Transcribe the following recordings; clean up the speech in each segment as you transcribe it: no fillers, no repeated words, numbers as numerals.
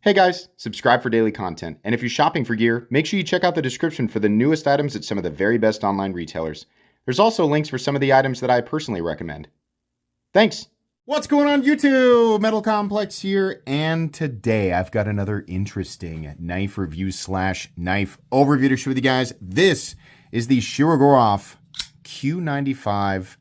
Hey guys, subscribe for daily content, and if you're shopping for gear, make sure you check out the description for the newest items at some of the very best online retailers. There's also links for some of the items that I personally recommend. Thanks! What's going on YouTube? Metal Complex here, and today I've got another interesting knife review / knife overview to share with you guys. This is the Shirogorov Q95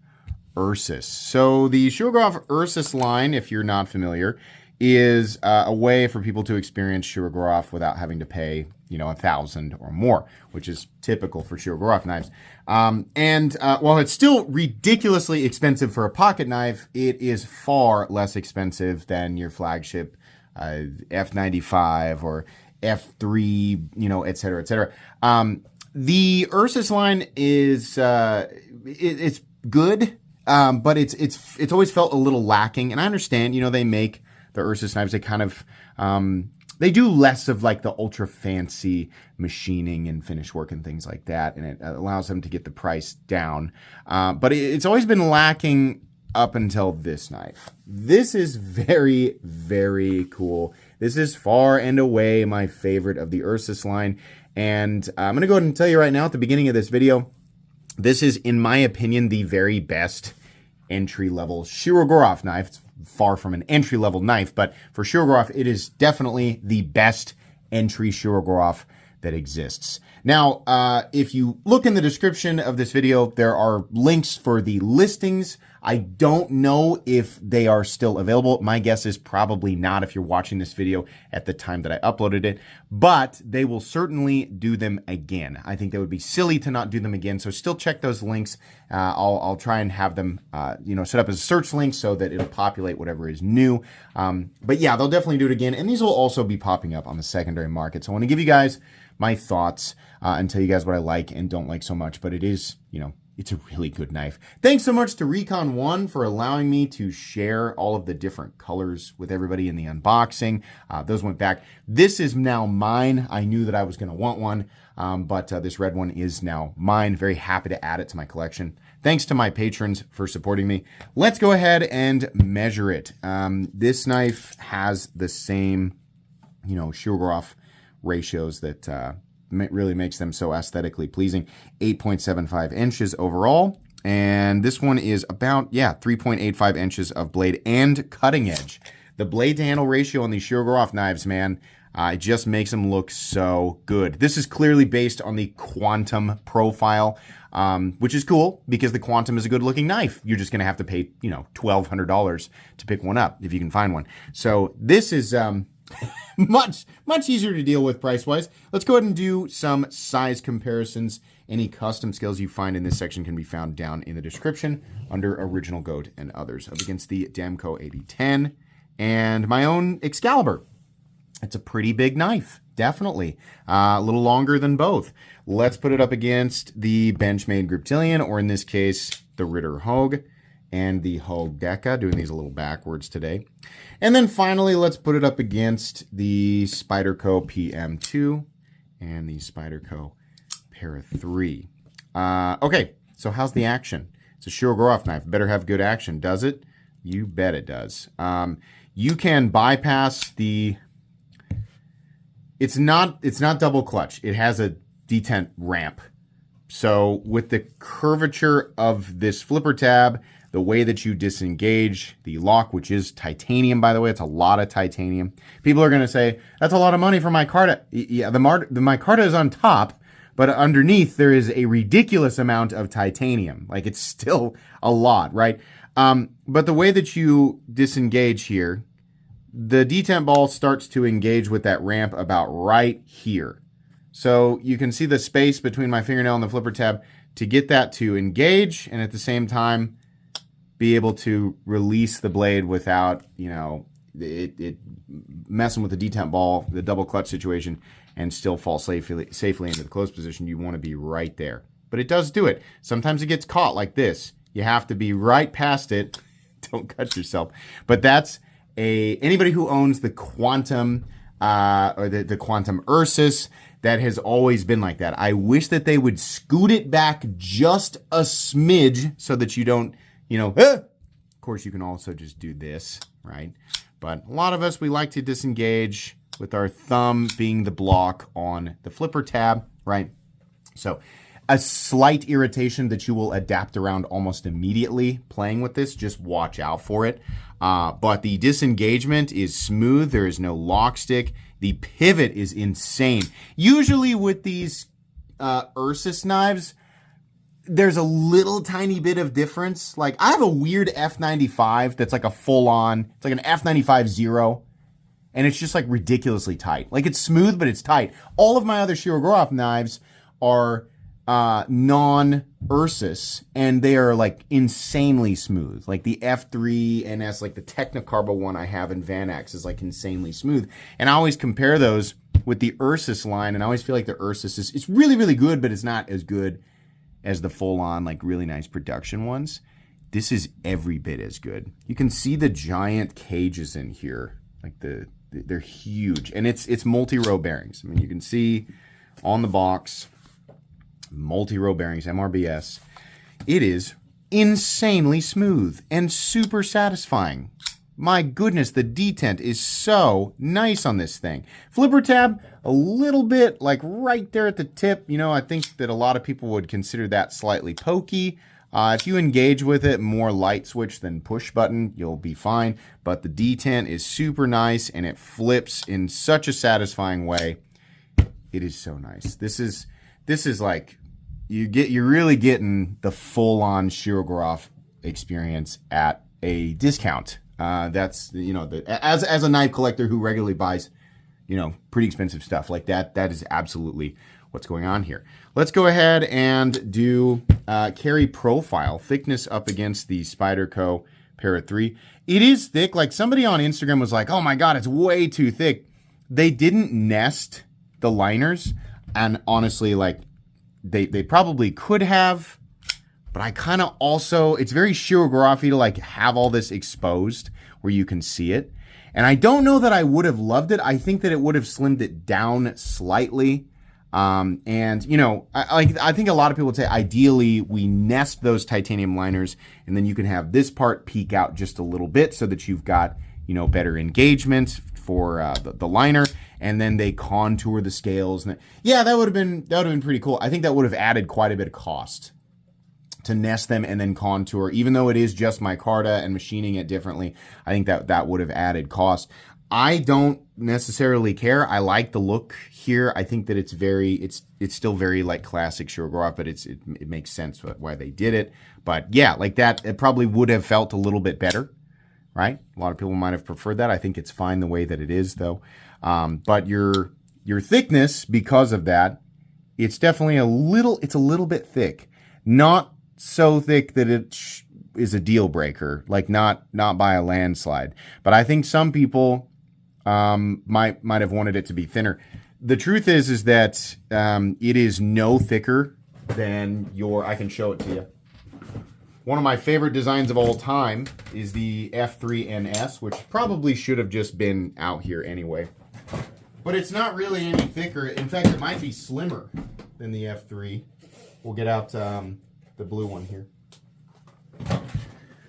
Ursus. So the Shirogorov Ursus line, if you're not familiar, is a way for people to experience Shirogorov without having to pay, $1,000 or more, which is typical for Shirogorov knives. While it's still ridiculously expensive for a pocket knife, it is far less expensive than your flagship F95 or F3, et cetera, et cetera. The Ursus line is it's good, but it's always felt a little lacking. And I understand, they make the Ursus knives, they kind of, they do less of like the ultra fancy machining and finish work and things like that. And it allows them to get the price down. But it's always been lacking up until this knife. This is very, very cool. This is far and away my favorite of the Ursus line. And I'm going to go ahead and tell you right now at the beginning of this video, this is, in my opinion, the very best entry-level Shirogorov knife. It's far from an entry-level knife, but for Shirogorov, it is definitely the best entry Shirogorov that exists. Now, if you look in the description of this video, there are links for the listings. I don't know if they are still available. My guess is probably not if you're watching this video at the time that I uploaded it, but they will certainly do them again. I think that would be silly to not do them again, so still check those links. I'll try and have them set up as a search link so that it'll populate whatever is new. But yeah, they'll definitely do it again, and these will also be popping up on the secondary market. So I want to give you guys my thoughts and tell you guys what I like and don't like so much, but it is, it's a really good knife. Thanks so much to Recon One for allowing me to share all of the different colors with everybody in the unboxing. Those went back. This is now mine. I knew that I was going to want one, but this red one is now mine. Very happy to add it to my collection. Thanks to my patrons for supporting me. Let's go ahead and measure it. This knife has the same, Shirogorov ratios that really makes them so aesthetically pleasing. 8.75 inches overall, and this one is about 3.85 inches of blade and cutting edge. The blade to handle ratio on these Shirogorov knives, man, it just makes them look so good. This is clearly based on the Quantum profile, which is cool because the Quantum is a good looking knife. You're just gonna have to pay $1,200 to pick one up if you can find one. So this is much easier to deal with price-wise. Let's go ahead and do some size comparisons. Any custom scales you find in this section can be found down in the description under Original Goat and others. Up against the Demco 8010 and my own Excalibur. It's a pretty big knife, definitely. A little longer than both. Let's put it up against the Benchmade Griptilian, or in this case, the Ritter Hogue and the Hogue Deca, doing these a little backwards today. And then finally, let's put it up against the Spyderco PM2 and the Spyderco Para 3. Okay, so how's the action? It's a Shirogorov knife. Better have good action, does it? You bet it does. You can bypass the... It's not double clutch. It has a detent ramp. So with the curvature of this flipper tab, the way that you disengage the lock, which is titanium, by the way, it's a lot of titanium. People are going to say, that's a lot of money for micarta. Yeah, the micarta is on top, but underneath there is a ridiculous amount of titanium. Like, it's still a lot, right? But the way that you disengage here, the detent ball starts to engage with that ramp about right here. So you can see the space between my fingernail and the flipper tab to get that to engage, and at the same time, be able to release the blade without, it messing with the detent ball, the double clutch situation, and still fall safely into the closed position. You want to be right there. But it does do it. Sometimes it gets caught like this. You have to be right past it. Don't cut yourself. But that's anybody who owns the Quantum or the Quantum Ursus, that has always been like that. I wish that they would scoot it back just a smidge so that you don't, Of course, you can also just do this, right? But a lot of us, we like to disengage with our thumb being the block on the flipper tab, right? So a slight irritation that you will adapt around almost immediately playing with this. Just watch out for it. But the disengagement is smooth. There is no lock stick. The pivot is insane. Usually with these Ursus knives, there's a little tiny bit of difference. Like I have a weird F95 that's like a full-on, it's like an F95 Zero. And it's just like ridiculously tight. Like it's smooth, but it's tight. All of my other Shirogorov knives are non-Ursus, and they are like insanely smooth. Like the F3NS, like the Technicarbo one I have in Vanax is like insanely smooth. And I always compare those with the Ursus line, and I always feel like the Ursus is it's really, really good, but it's not as good as the full-on, like really nice production ones. This is every bit as good. You can see the giant cages in here. Like they're huge, and it's multi-row bearings. I mean, you can see on the box, multi-row bearings, MRBS. It is insanely smooth and super satisfying. My goodness, the detent is so nice on this thing. Flipper tab, a little bit like right there at the tip. You know, I think that a lot of people would consider that slightly pokey. If you engage with it more light switch than push button, you'll be fine. But the detent is super nice, and it flips in such a satisfying way. It is so nice. This is like you're really getting the full-on Shirogorov experience at a discount. That's, you know, as a knife collector who regularly buys, you know, pretty expensive stuff like that, that is absolutely what's going on here. Let's go ahead and do carry profile, thickness up against the Spyderco Para 3. It is thick. Like somebody on Instagram was like, oh my God, it's way too thick. They didn't nest the liners, and honestly, like they probably could have, but I kind of also, it's very Shirogorov-y to like have all this exposed where you can see it. And I don't know that I would have loved it. I think that it would have slimmed it down slightly. And you know, I think a lot of people would say ideally we nest those titanium liners, and then you can have this part peek out just a little bit so that you've got, you know, better engagement for the liner, and then they contour the scales. And yeah, that would have been pretty cool. I think that would have added quite a bit of cost to nest them and then contour. Even though it is just micarta and machining it differently, I think that would have added cost. I don't necessarily care. I like the look here. I think that it's still very like classic Shirogorov, but it makes sense why they did it. But yeah, like that, it probably would have felt a little bit better, right? A lot of people might have preferred that. I think it's fine the way that it is, though. But your thickness, because of that, it's definitely a little bit thick. Not so thick that it is a deal breaker, like not by a landslide. But I think some people might have wanted it to be thinner. The truth is that it is no thicker than I can show it to you. One of my favorite designs of all time is the F3NS, which probably should have just been out here anyway. But it's not really any thicker. In fact, it might be slimmer than the F3. We'll get out the blue one here.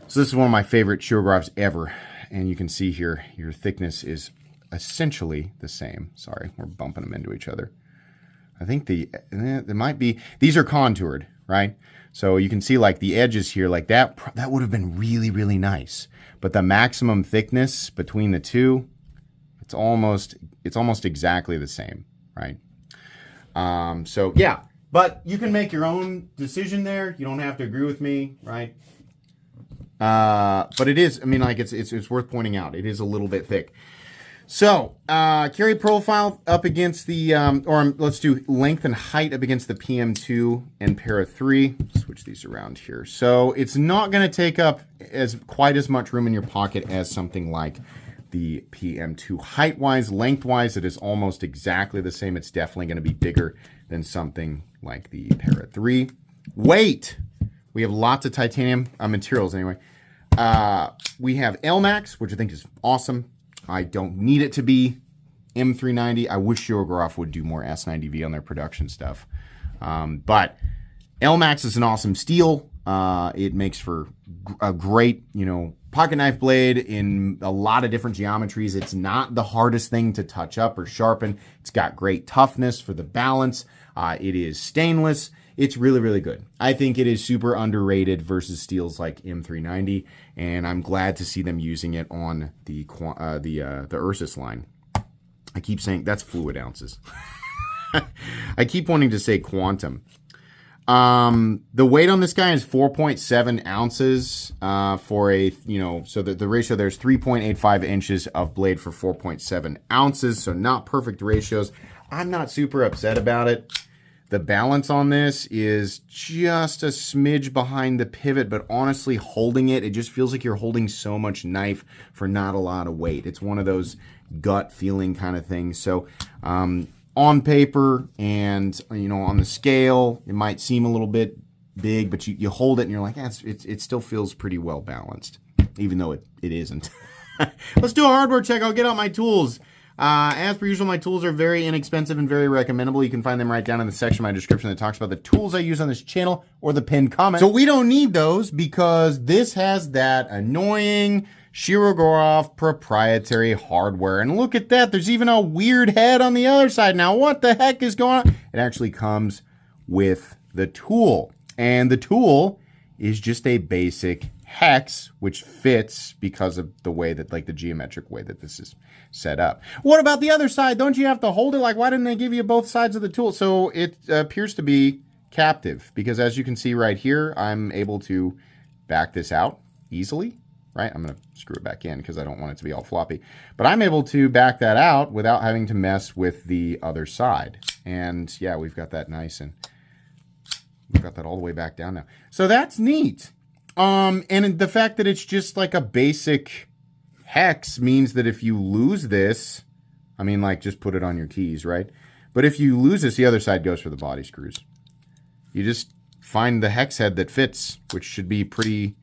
So this is one of my favorite Shirogorovs ever. And you can see here, your thickness is essentially the same. Sorry, we're bumping them into each other. I think there might be, these are contoured, right? So you can see like the edges here, like that would have been really, really nice. But the maximum thickness between the two, it's almost exactly the same, right? So yeah, but you can make your own decision there. You don't have to agree with me, right? But it is, I mean, like it's worth pointing out. It is a little bit thick. So, carry profile up against the, let's do length and height up against the PM2 and Para 3. Switch these around here. So, it's not going to take up quite as much room in your pocket as something like the PM2. Height-wise, length-wise, it is almost exactly the same. It's definitely going to be bigger than something like the Para 3. Weight. We have lots of titanium materials anyway. We have ElMax, which I think is awesome. I don't need it to be M390. I wish Shirogorov would do more S90V on their production stuff. But ElMax is an awesome steel. It makes for a great, pocket knife blade in a lot of different geometries. It's not the hardest thing to touch up or sharpen. It's got great toughness for the balance. It is stainless. It's really, really good. I think it is super underrated versus steels like M390, and I'm glad to see them using it on the Ursus line. I keep saying that's fluid ounces. I keep wanting to say quantum. The weight on this guy is 4.7 ounces for a, so the ratio there's 3.85 inches of blade for 4.7 ounces. So not perfect ratios. I'm not super upset about it. The balance on this is just a smidge behind the pivot, but honestly, holding it just feels like you're holding so much knife for not a lot of weight. It's one of those gut feeling kind of things. So, on paper and, on the scale, it might seem a little bit big, but you hold it and you're like, it still feels pretty well balanced, even though it isn't. Let's do a hardware check. I'll get out my tools. As per usual, my tools are very inexpensive and very recommendable. You can find them right down in the section of my description that talks about the tools I use on this channel or the pinned comment. So we don't need those because this has that annoying Shirogorov proprietary hardware. And look at that. There's even a weird head on the other side. Now, what the heck is going on? It actually comes with the tool. And the tool is just a basic hex, which fits because of the way that, the geometric way that this is set up. What about the other side? Don't you have to hold it? Why didn't they give you both sides of the tool? So it appears to be captive because as you can see right here, I'm able to back this out easily, right? I'm going to screw it back in because I don't want it to be all floppy. But I'm able to back that out without having to mess with the other side. And yeah, we've got that nice and we've got that all the way back down now. So that's neat. And the fact that it's just like a basic hex means that if you lose this, just put it on your keys, right? But if you lose this, the other side goes for the body screws. You just find the hex head that fits, which should be pretty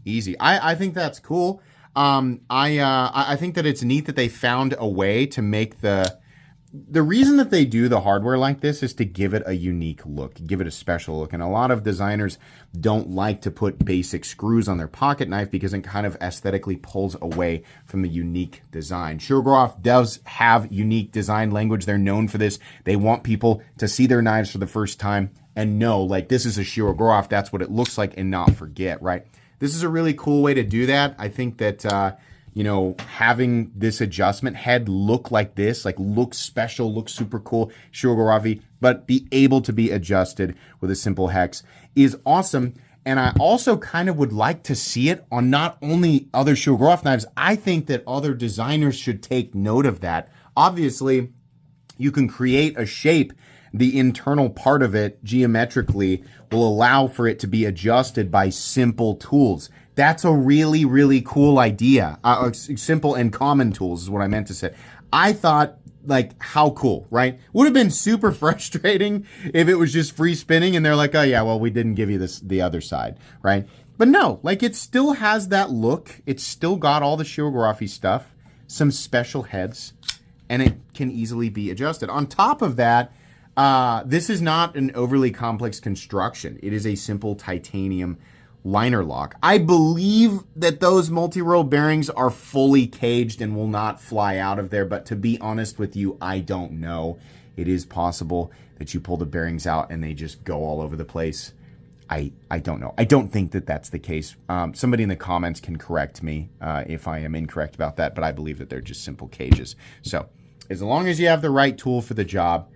easy. I think that's cool. I think that it's neat that they found a way to make the reason that they do the hardware like this is to give it a unique look, give it a special look. And a lot of designers don't like to put basic screws on their pocket knife because it kind of aesthetically pulls away from the unique design. Shirogorov does have unique design language. They're known for this. They want people to see their knives for the first time and know, this is a Shirogorov, that's what it looks like, and not forget, right? This is a really cool way to do that. I think that, having this adjustment head look like this, look special, look super cool, Shirogorov-y, but be able to be adjusted with a simple hex is awesome. And I also kind of would like to see it on not only other Shirogorov knives, I think that other designers should take note of that. Obviously, you can create a shape. The internal part of it geometrically will allow for it to be adjusted by simple tools. That's a really, really cool idea. Simple and common tools is what I meant to say. I thought, how cool, right? Would have been super frustrating if it was just free spinning and they're like, oh yeah, well, we didn't give you the other side, right? But no, it still has that look. It's still got all the Shirogorov-y stuff, some special heads, and it can easily be adjusted. On top of that, this is not an overly complex construction. It is a simple titanium liner lock. I believe that those multi-roll bearings are fully caged and will not fly out of there, but to be honest with you, I don't know. It is possible that you pull the bearings out and they just go all over the place. I don't know. I don't think that that's the case. Somebody in the comments can correct me if I am incorrect about that, but I believe that they're just simple cages. So as long as you have the right tool for the job,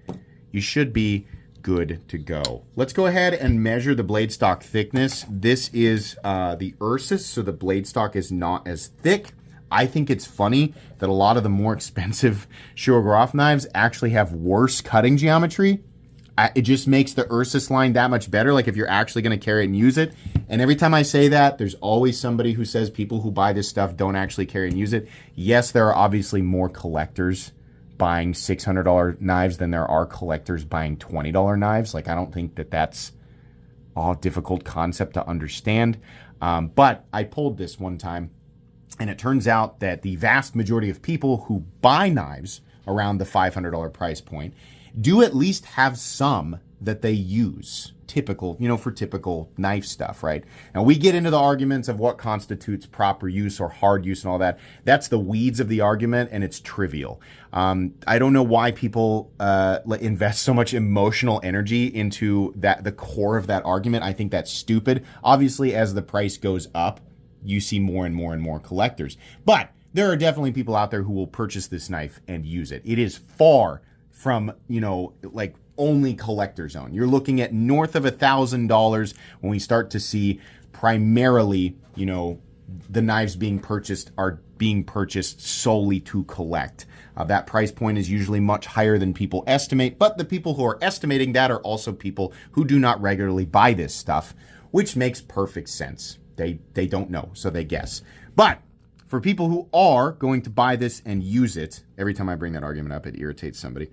you should be good to go. Let's go ahead and measure the blade stock thickness. This is the Ursus, so the blade stock is not as thick. I think it's funny that a lot of the more expensive Shirogorov knives actually have worse cutting geometry. It just makes the Ursus line that much better, if you're actually going to carry it and use it. And every time I say that, there's always somebody who says people who buy this stuff don't actually carry and use it. Yes, there are obviously more collectors buying $600 knives than there are collectors buying $20 knives. I don't think that that's a difficult concept to understand. But I pulled this one time, and it turns out that the vast majority of people who buy knives around the $500 price point do at least have some that they use. Typical, for typical knife stuff, right? Now we get into the arguments of what constitutes proper use or hard use and all that. That's the weeds of the argument, and it's trivial. I don't know why people invest so much emotional energy into the core of that argument. I think that's stupid. Obviously, as the price goes up, you see more and more and more collectors. But there are definitely people out there who will purchase this knife and use it. It is far from, only collector zone. You're looking at north of $1,000 when we start to see primarily, the knives being purchased are being purchased solely to collect. That price point is usually much higher than people estimate, but the people who are estimating that are also people who do not regularly buy this stuff, which makes perfect sense. They don't know, so they guess. But for people who are going to buy this and use it, every time I bring that argument up, it irritates somebody.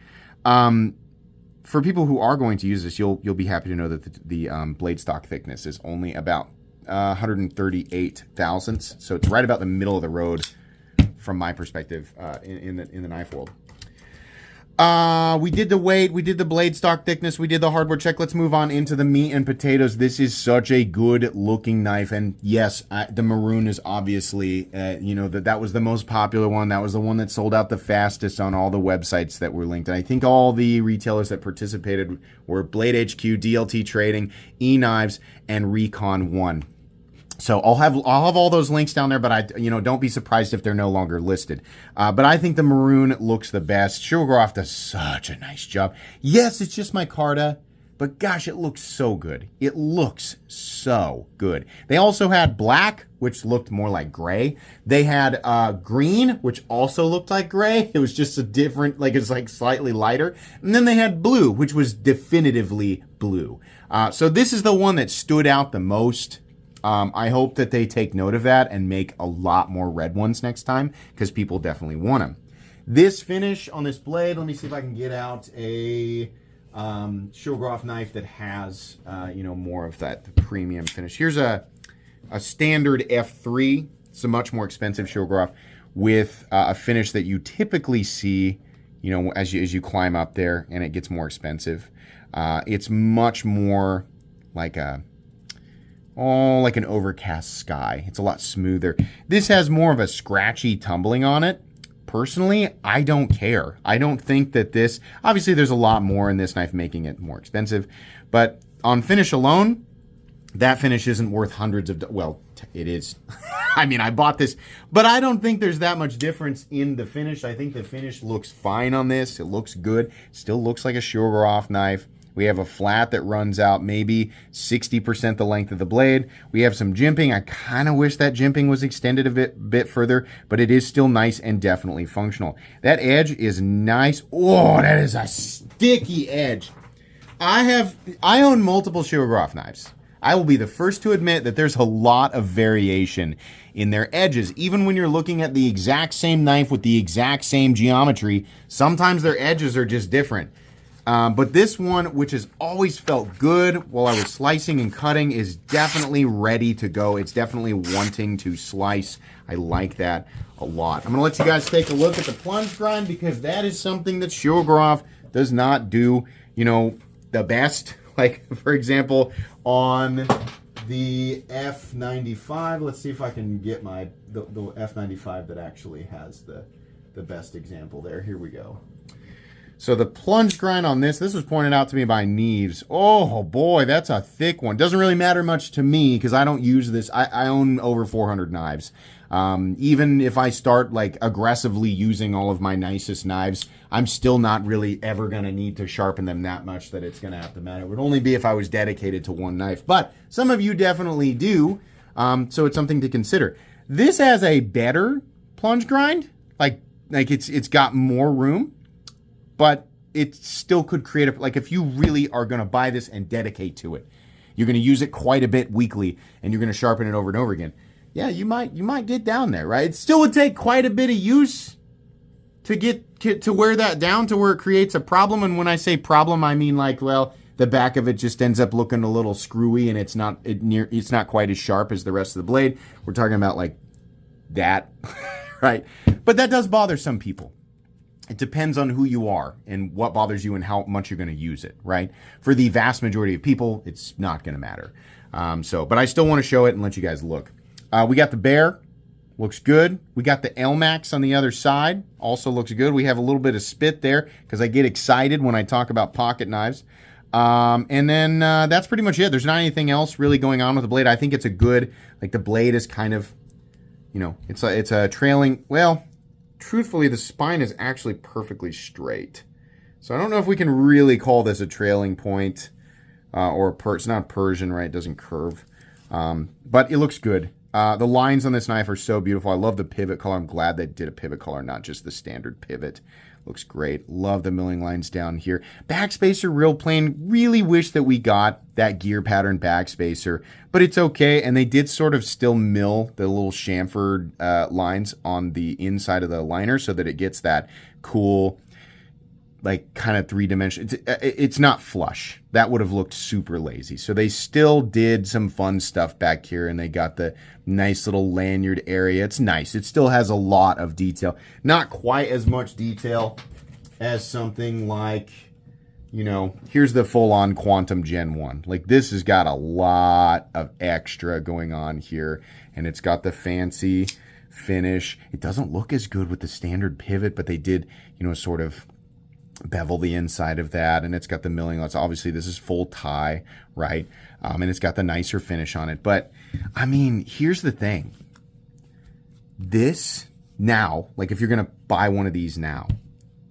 For people who are going to use this, you'll be happy to know that the blade stock thickness is only about 138 thousandths, so it's right about the middle of the road from my perspective in the knife world. We did the weight, we did the blade stock thickness, we did the hardware check. Let's move on into the meat and potatoes. This is such a good looking knife, and yes, the maroon is obviously, that was the most popular one. That was the one that sold out the fastest on all the websites that were linked. And I think all the retailers that participated were Blade HQ, DLT Trading, eKnives, and Recon One. So I'll have all those links down there, but don't be surprised if they're no longer listed. But I think the maroon looks the best. Shirogorov does such a nice job. Yes, it's just micarta, but gosh, it looks so good. It looks so good. They also had black, which looked more like gray. They had green, which also looked like gray. It was just a different, it's slightly lighter. And then they had blue, which was definitively blue. So this is the one that stood out the most. I hope that they take note of that and make a lot more red ones next time, because people definitely want them. This finish on this blade, let me see if I can get out a Shirogorov knife that has, more of that premium finish. Here's a standard F3. It's a much more expensive Shirogorov with a finish that you typically see, as you climb up there and it gets more expensive. It's much more like like an overcast sky. It's a lot smoother. This has more of a scratchy tumbling on it. Personally, I don't care. I don't think that this, obviously there's a lot more in this knife making it more expensive, but on finish alone, that finish isn't worth hundreds of, it is. I bought this, but I don't think there's that much difference in the finish. I think the finish looks fine on this. It looks good. Still looks like a Shirogorov knife. We have a flat that runs out maybe 60% the length of the blade. We have some jimping. I kind of wish that jimping was extended a bit further, but it is still nice and definitely functional. That edge is nice. Oh, that is a sticky edge. I own multiple Shirogorov knives. I will be the first to admit that there's a lot of variation in their edges. Even when you're looking at the exact same knife with the exact same geometry, sometimes their edges are just different. But this one, which has always felt good while I was slicing and cutting, is definitely ready to go. It's definitely wanting to slice. I like that a lot. I'm going to let you guys take a look at the Plunge Grind, because that is something that Shirogorov does not do, the best. Like, for example, on the F95, let's see if I can get the F95 that actually has the best example there. Here we go. So the Plunge Grind on this was pointed out to me by Neves. Oh boy, that's a thick one. Doesn't really matter much to me because I don't use this. I own over 400 knives. Even if I start aggressively using all of my nicest knives, I'm still not really ever going to need to sharpen them that much that it's going to have to matter. It would only be if I was dedicated to one knife. But some of you definitely do, so it's something to consider. This has a better Plunge Grind. It's got more room. But it still could create if you really are going to buy this and dedicate to it, you're going to use it quite a bit weekly, and you're going to sharpen it over and over again. Yeah, you might get down there, right? It still would take quite a bit of use to get to wear that down to where it creates a problem. And when I say problem, I mean the back of it just ends up looking a little screwy, and it's not quite as sharp as the rest of the blade. We're talking about that, right? But that does bother some people. it depends on who you are and what bothers you and how much you're going to use it, right? For the vast majority of people, it's not going to matter. But I still want to show it and let you guys look. We got the Bear, looks good. We got the ElMax on the other side, also looks good. We have a little bit of spit there because I get excited when I talk about pocket knives. And then that's pretty much it. There's not anything else really going on with the blade. I think it's a good, like the blade is kind of, you know, it's a trailing, well, truthfully, the spine is actually perfectly straight. So I don't know if we can really call this a trailing point or it's not Persian, right? It doesn't curve. But it looks good. The lines on this knife are so beautiful. I love the pivot color. I'm glad they did a pivot color, not just the standard pivot. Looks great. Love the milling lines down here. Backspacer, real plain. Really wish that we got that gear pattern backspacer, but it's okay. And they did sort of still mill the little chamfered lines on the inside of the liner so that it gets that cool, like kind of three-dimensional. It's not flush. That would have looked super lazy. So they still did some fun stuff back here, and they got the nice little lanyard area. It's nice. It still has a lot of detail. Not quite as much detail as something like, you know, here's the full-on Quantum Gen 1. Like, this has got a lot of extra going on here, and it's got the fancy finish. It doesn't look as good with the standard pivot, but they did, you know, sort of bevel the inside of that, and it's got the milling. Obviously this is full tie, right? And it's got the nicer finish on it. But I mean, here's the thing. This now, like if you're gonna buy one of these now,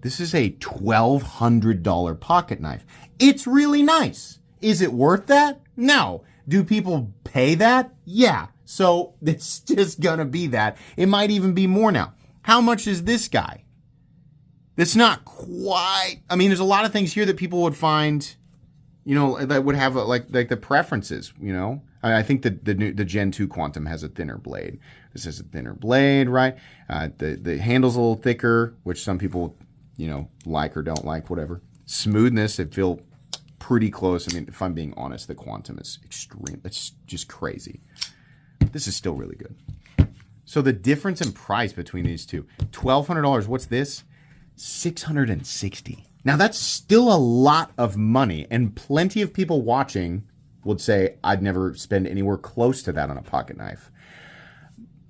this is a $1,200 pocket knife. It's really nice. Is it worth that? No. Do people pay that? Yeah. So it's just gonna be that. It might even be more now. How much is this guy? It's not quite, I mean, there's a lot of things here that people would find, you know, that would have like the preferences, you know. I think the Gen 2 Quantum has a thinner blade. This is a thinner blade, right? The handle's a little thicker, which some people, you know, like or don't like, whatever. Smoothness, it feels pretty close. I mean, if I'm being honest, the Quantum is extreme. It's just crazy. This is still really good. So the difference in price between these two, $1,200. What's this? $660. Now that's still a lot of money, and plenty of people watching would say, I'd never spend anywhere close to that on a pocket knife.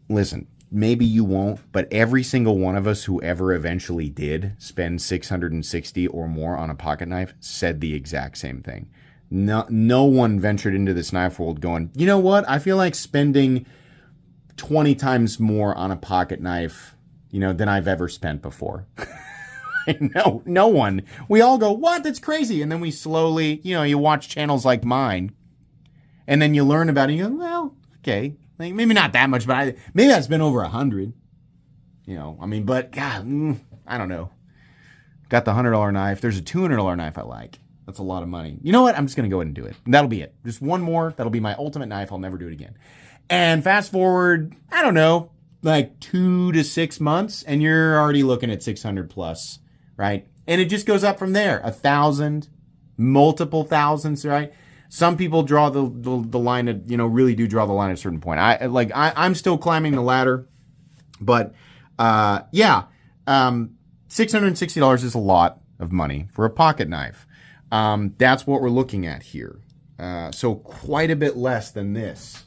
Listen, maybe you won't, but every single one of us who ever eventually did spend $660 or more on a pocket knife said the exact same thing. No one ventured into this knife world going, you know what? I feel like spending 20 times more on a pocket knife, you know, than I've ever spent before. No one. We all go, what? That's crazy. And then we slowly, you know, you watch channels like mine, and then you learn about it. And you go, well, okay, like, maybe not that much, but maybe I spent over 100. You know, I mean, but God, I don't know. Got the $100 knife. There's a $200 knife I like. That's a lot of money. You know what? I'm just going to go ahead and do it. That'll be it. Just one more. That'll be my ultimate knife. I'll never do it again. And fast forward, I don't know, like 2 to 6 months, and you're already looking at 600 plus. Right? And it just goes up from there. 1,000, multiple thousands, right? Some people draw the line at, you know, really do draw the line at a certain point. I'm still climbing the ladder, but yeah, $660 is a lot of money for a pocket knife. That's what we're looking at here. So quite a bit less than this.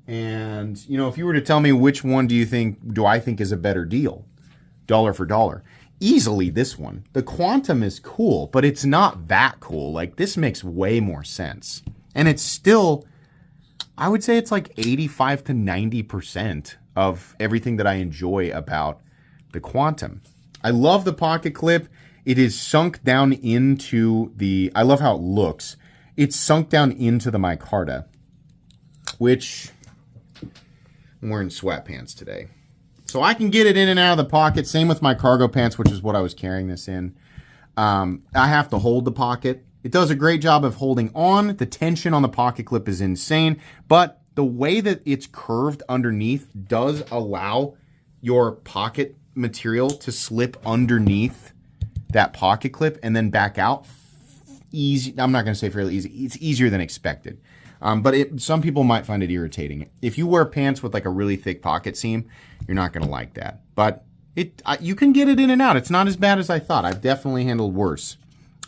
And, you know, if you were to tell me which one do I think is a better deal, dollar for dollar, easily this one. The Quantum is cool, but it's not that cool. Like, this makes way more sense. And it's still, I would say it's like 85 to 90% of everything that I enjoy about the Quantum. I love the pocket clip. It is sunk down into I love how it looks. It's sunk down into the micarta, which I'm wearing sweatpants today. So I can get it in and out of the pocket. Same with my cargo pants, which is what I was carrying this in. I have to hold the pocket. It does a great job of holding on. The tension on the pocket clip is insane. But the way that it's curved underneath does allow your pocket material to slip underneath that pocket clip and then back out. Easy. I'm not going to say fairly easy. It's easier than expected. But some people might find it irritating. If you wear pants with like a really thick pocket seam, you're not going to like that. But You can get it in and out. It's not as bad as I thought. I've definitely handled worse.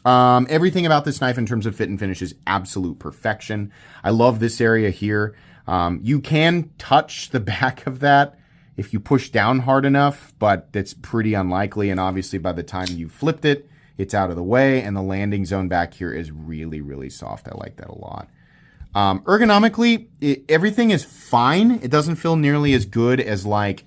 Everything about this knife in terms of fit and finish is absolute perfection. I love this area here. You can touch the back of that if you push down hard enough, but that's pretty unlikely. And obviously by the time you flipped it, it's out of the way, and the landing zone back here is really, really soft. I like that a lot. Ergonomically, everything is fine. It doesn't feel nearly as good as like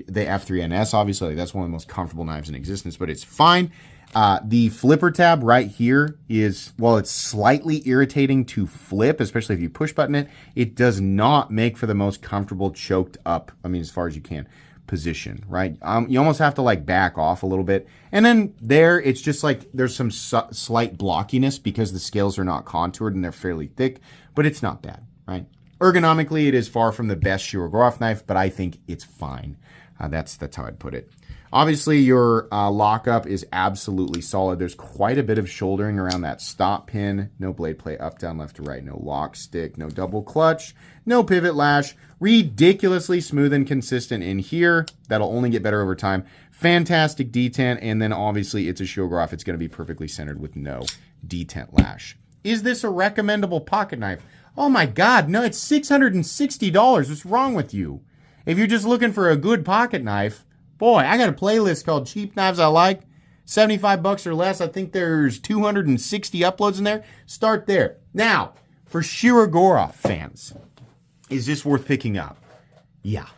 the F3NS, obviously. Like, that's one of the most comfortable knives in existence, but it's fine. The flipper tab right here is, while it's slightly irritating to flip, especially if you push button it, it does not make for the most comfortable choked up, I mean, as far as you can, position, right? You almost have to like back off a little bit. And then there, it's just like there's some slight blockiness because the scales are not contoured and they're fairly thick, but it's not bad, right? Ergonomically, it is far from the best Shirogorov knife, but I think it's fine. That's how I'd put it. Obviously, your lockup is absolutely solid. There's quite a bit of shouldering around that stop pin. No blade play up, down, left to right. No lock stick. No double clutch. No pivot lash. Ridiculously smooth and consistent in here. That'll only get better over time. Fantastic detent. And then obviously, it's a Shirogorov. It's going to be perfectly centered with no detent lash. Is this a recommendable pocket knife? Oh my God, no, it's $660. What's wrong with you? If you're just looking for a good pocket knife, boy, I got a playlist called Cheap Knives I Like. 75 bucks or less. I think there's 260 uploads in there. Start there. Now, for Shirogorov fans, is this worth picking up? Yeah.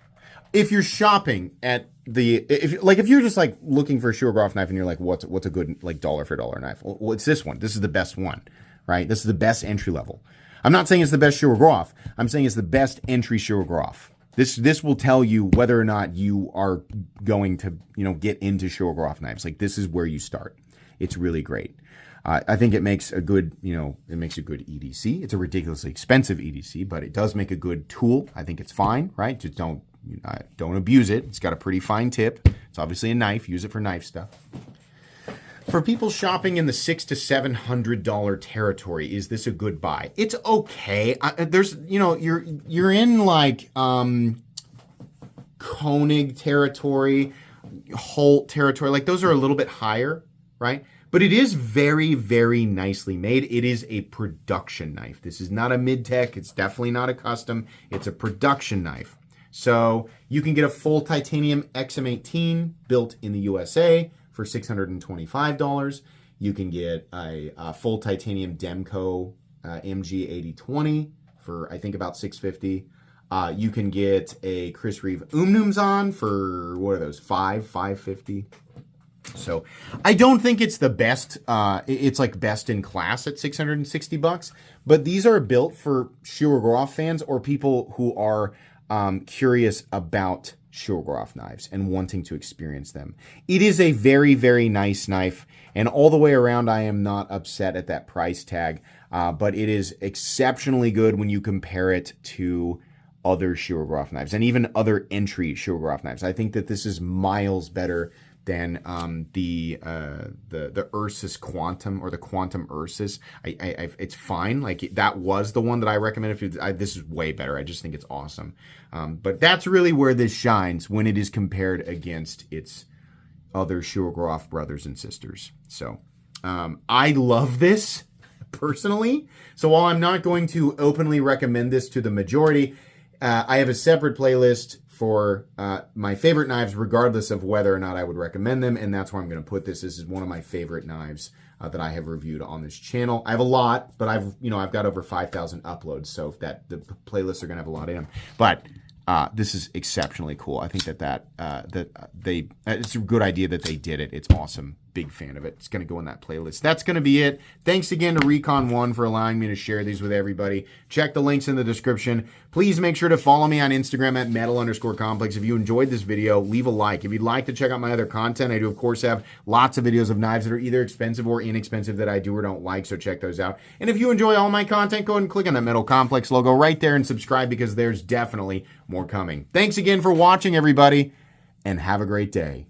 If you're shopping at if you're just like looking for a Shirogorov knife and you're like, what's a good like dollar for dollar knife? Well, it's this one. This is the best one, right? This is the best entry level. I'm not saying it's the best Shirogorov. I'm saying it's the best entry Shirogorov. This will tell you whether or not you are going to, get into Shirogorov knives. Like, this is where you start. It's really great. I think it makes a good, it makes a good EDC. It's a ridiculously expensive EDC, but it does make a good tool. I think it's fine, right? Just don't abuse it. It's got a pretty fine tip. It's obviously a knife. Use it for knife stuff. For people shopping in the $600 to $700 territory, is this a good buy? It's okay. There's, you're in like Koenig territory, Holt territory. Like, those are a little bit higher, right? But it is very, very nicely made. It is a production knife. This is not a mid-tech. It's definitely not a custom. It's a production knife. So you can get a full titanium XM18 built in the USA for $625. You can get a full titanium Demco MG8020 for, I think, about $650. You can get a Chris Reeve Umnumzon for, what are those, $550. So I don't think it's the best. It's like best in class at $660, but these are built for Shirogorov fans or people who are curious about Shirogorov knives and wanting to experience them. It is a very, very nice knife, and all the way around I am not upset at that price tag, but it is exceptionally good when you compare it to other Shirogorov knives and even other entry Shirogorov knives. I think that this is miles better than the Ursus Quantum or the Quantum Ursus. It's fine. Like, that was the one that I recommended. This is way better. I just think it's awesome. But that's really where this shines when it is compared against its other Shirogorov brothers and sisters. So I love this personally. So while I'm not going to openly recommend this to the majority, I have a separate playlist for my favorite knives, regardless of whether or not I would recommend them, and that's where I'm going to put this. This is one of my favorite knives that I have reviewed on this channel. I have a lot, but I've got over 5,000 uploads, so the playlists are going to have a lot in them. But this is exceptionally cool. I think that it's a good idea that they did it. It's awesome. Big fan of it. It's going to go in that playlist. That's going to be it. Thanks again to Recon One for allowing me to share these with everybody. Check the links in the description. Please make sure to follow me on Instagram at metal_complex. If you enjoyed this video, leave a like. If you'd like to check out my other content, I do, of course, have lots of videos of knives that are either expensive or inexpensive that I do or don't like, so check those out. And if you enjoy all my content, go ahead and click on that Metal Complex logo right there and subscribe, because there's definitely more coming. Thanks again for watching, everybody, and have a great day.